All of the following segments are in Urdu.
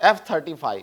F-35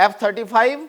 F-35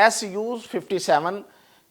Su-57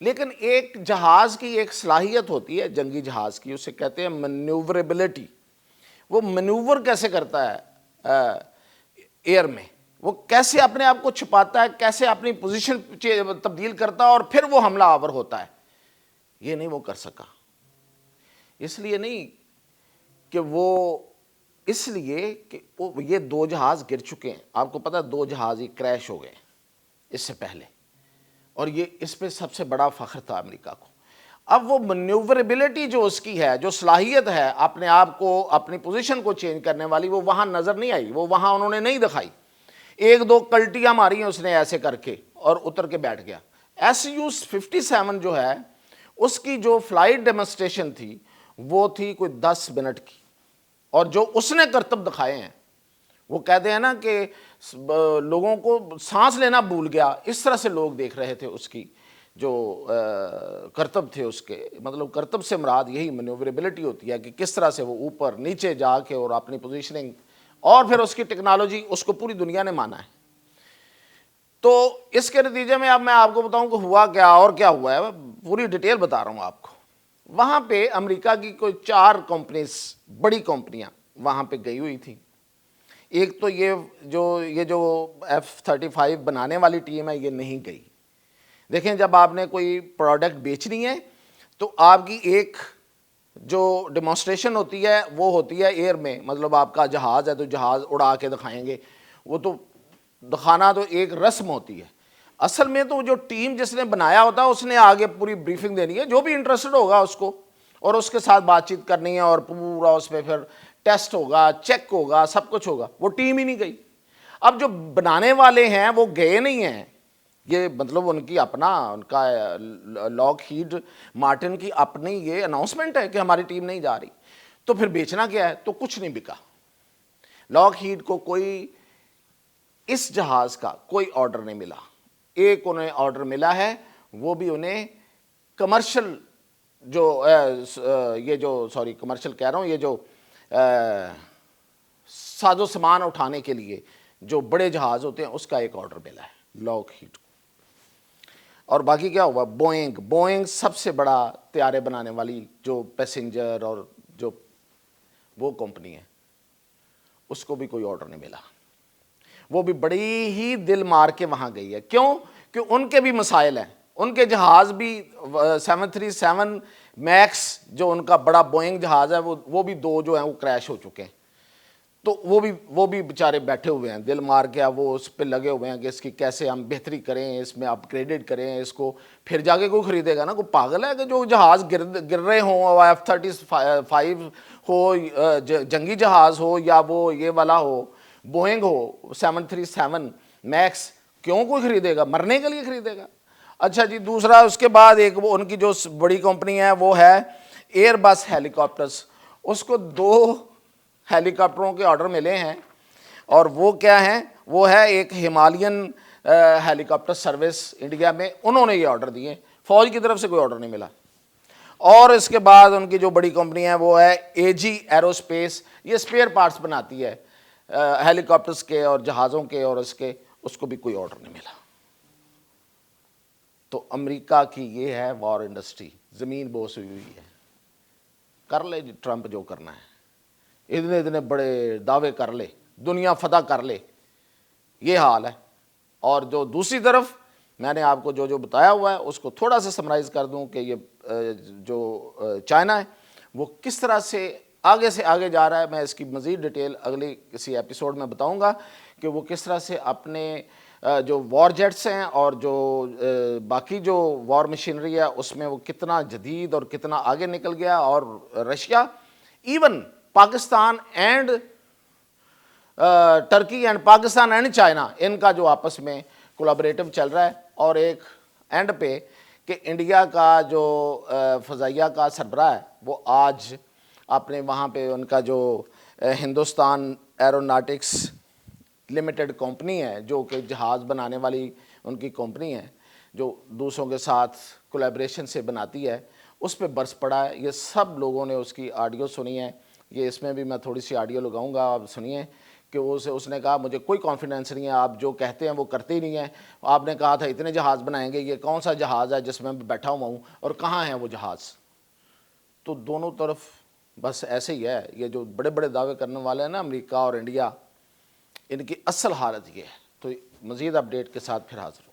لیکن ایک جہاز کی ایک صلاحیت ہوتی ہے جنگی جہاز کی، اسے کہتے ہیں مینیوربلٹی. وہ مینیور کیسے کرتا ہے ایئر میں، وہ کیسے اپنے آپ کو چھپاتا ہے، کیسے اپنی پوزیشن تبدیل کرتا ہے اور پھر وہ حملہ آور ہوتا ہے. یہ نہیں وہ کر سکا. اس لیے نہیں کہ وہ، اس لیے کہ یہ 2 جہاز گر چکے ہیں. آپ کو پتہ ہے 2 جہاز ہی کریش ہو گئے اس سے پہلے، اور یہ اس پہ سب سے بڑا فخر تھا امریکہ کو. اب وہ مینیوربلٹی جو اس کی ہے، جو صلاحیت ہے اپنے آپ کو، اپنی پوزیشن کو چینج کرنے والی، وہ وہاں نظر نہیں آئی، وہ وہاں انہوں نے نہیں دکھائی. 1-2 کلٹیاں ماری ہیں اس نے ایسے کر کے اور اتر کے بیٹھ گیا. SU-57 جو ہے اس کی جو فلائٹ ڈیمونسٹریشن تھی وہ تھی کوئی 10 منٹ کی، اور جو اس نے کرتب دکھائے ہیں، وہ کہتے ہیں نا کہ لوگوں کو سانس لینا بھول گیا، اس طرح سے لوگ دیکھ رہے تھے اس کی جو کرتب تھے اس کے. مطلب کرتب سے مراد یہی مینیوربلٹی ہوتی ہے کہ کس طرح سے وہ اوپر نیچے جا کے اور اپنی پوزیشننگ، اور پھر اس کی ٹیکنالوجی، اس کو پوری دنیا نے مانا ہے. تو اس کے نتیجے میں اب میں آپ کو بتاؤں کہ ہوا کیا اور کیا ہوا ہے، پوری ڈیٹیل بتا رہا ہوں آپ کو. وہاں پہ امریکہ کی کوئی 4 کمپنیز، بڑی کمپنیاں وہاں پہ گئی ہوئی تھیں. ایک تو یہ جو F-35 بنانے والی ٹیم ہے یہ نہیں گئی. دیکھیں جب آپ نے کوئی پروڈکٹ بیچنی ہے تو آپ کی ایک جو ڈیمونسٹریشن ہوتی ہے وہ ہوتی ہے ایئر میں، مطلب آپ کا جہاز ہے تو جہاز اڑا کے دکھائیں گے، وہ تو دکھانا تو ایک رسم ہوتی ہے. اصل میں تو جو ٹیم جس نے بنایا ہوتا ہے اس نے آگے پوری بریفنگ دینی ہے، جو بھی انٹرسٹڈ ہوگا اس کو، اور اس کے ساتھ بات چیت کرنی ہے، اور پورا اس پہ پھر ٹیسٹ ہوگا، چیک ہوگا، سب کچھ ہوگا. وہ ٹیم ہی نہیں گئی. اب جو بنانے والے ہیں وہ گئے نہیں ہیں، یہ مطلب ان کی اپنا، ان کا لاک ہیڈ مارٹن کی اپنی یہ اناؤنسمنٹ ہے کہ ہماری ٹیم نہیں جا رہی. تو پھر بیچنا کیا ہے؟ تو کچھ نہیں بکا. لاک ہیڈ کو کوئی اس جہاز کا کوئی آرڈر نہیں ملا. ایک انہیں آرڈر ملا ہے، وہ بھی انہیں کمرشل کمرشل کہہ رہا ہوں، یہ جو ساز و سامان اٹھانے کے لیے جو بڑے جہاز ہوتے ہیں اس کا ایک آرڈر ملا ہے لاک ہیڈ کو. اور باقی کیا ہوا؟ بوئنگ سب سے بڑا طیارے بنانے والی جو پیسنجر اور جو وہ کمپنی ہے، اس کو بھی کوئی آرڈر نہیں ملا. وہ بھی بڑی ہی دل مار کے وہاں گئی ہے. کیوں؟ کہ ان کے بھی مسائل ہیں. ان کے جہاز بھی 737 میکس جو ان کا بڑا بوئنگ جہاز ہے وہ بھی 2 جو ہیں وہ کریش ہو چکے ہیں. تو وہ بھی بیچارے بیٹھے ہوئے ہیں دل مار کے. وہ اس پہ لگے ہوئے ہیں کہ اس کی کیسے ہم بہتری کریں، اس میں اپ گریڈڈ کریں اس کو. پھر جا کے کوئی خریدے گا نا؟ کوئی پاگل ہے کہ جو جہاز گر رہے ہوں، F-35 ہو، جنگی جہاز ہو، یا وہ یہ والا ہو، بوئنگ ہو 737 میکس، کیوں کوئی خریدے گا؟ مرنے کے لیے خریدے گا. اچھا جی، دوسرا اس کے بعد ایک وہ ان کی جو بڑی کمپنی ہے وہ ہے ایئر بس ہیلی کاپٹرز. اس کو 2 ہیلی کاپٹروں کے آرڈر ملے ہیں، اور وہ کیا ہیں؟ وہ ہے ایک ہمالین ہیلی کاپٹر سروس انڈیا میں، انہوں نے یہ آرڈر دیے. فوج کی طرف سے کوئی آرڈر نہیں ملا. اور اس کے بعد ان کی جو بڑی کمپنی ہے وہ ہے AG ایرو اسپیس، یہ اسپیئر پارٹس بناتی ہے ہیلی کاپٹرز کے اور جہازوں کے، اور اس کو بھی کوئی آرڈر نہیں ملا. تو امریکہ کی یہ ہے وار انڈسٹری، زمین بوس ہوئی ہوئی ہے. کر لے جی ٹرمپ جو کرنا ہے، اتنے بڑے دعوے کر لے، دنیا فتح کر لے، یہ حال ہے. اور جو دوسری طرف میں نے آپ کو جو بتایا ہوا ہے اس کو تھوڑا سا سمرائز کر دوں کہ یہ جو چائنا ہے وہ کس طرح سے آگے جا رہا ہے. میں اس کی مزید ڈیٹیل اگلی کسی ایپیسوڈ میں بتاؤں گا کہ وہ کس طرح سے اپنے جو وار جیٹس ہیں اور جو باقی جو وار مشینری ہے اس میں وہ کتنا جدید اور کتنا آگے نکل گیا. اور Russia, even Pakistan and Turkey and Pakistan and China, ان کا جو آپس میں کولابریٹو چل رہا ہے. اور ایک اینڈ پہ کہ انڈیا کا جو فضائیہ کا سربراہ ہے وہ آج اپنے وہاں پہ ان کا جو ہندوستان ایروناٹکس لمیٹڈ کمپنی ہے جو کہ جہاز بنانے والی ان کی کمپنی ہے جو دوسروں کے ساتھ کولیبریشن سے بناتی ہے، اس پہ برس پڑا ہے. یہ سب لوگوں نے اس کی آڈیو سنی ہے. یہ اس میں بھی میں تھوڑی سی آڈیو لگاؤں گا، آپ سنیے کہ اس نے کہا مجھے کوئی کانفیڈنس نہیں ہے، آپ جو کہتے ہیں وہ کرتے ہی نہیں ہیں، آپ نے کہا تھا اتنے جہاز بنائیں گے، یہ کون سا جہاز ہے جس میں میں بیٹھا ہوا ہوں اور کہاں ہیں وہ جہاز؟ تو دونوں طرف بس ایسے ہی ہے، یہ جو بڑے بڑے دعوے کرنے والے ہیں نا امریکہ اور انڈیا، ان کی اصل حالت یہ ہے۔ تو مزید اپڈیٹ کے ساتھ پھر حاضر ہوں۔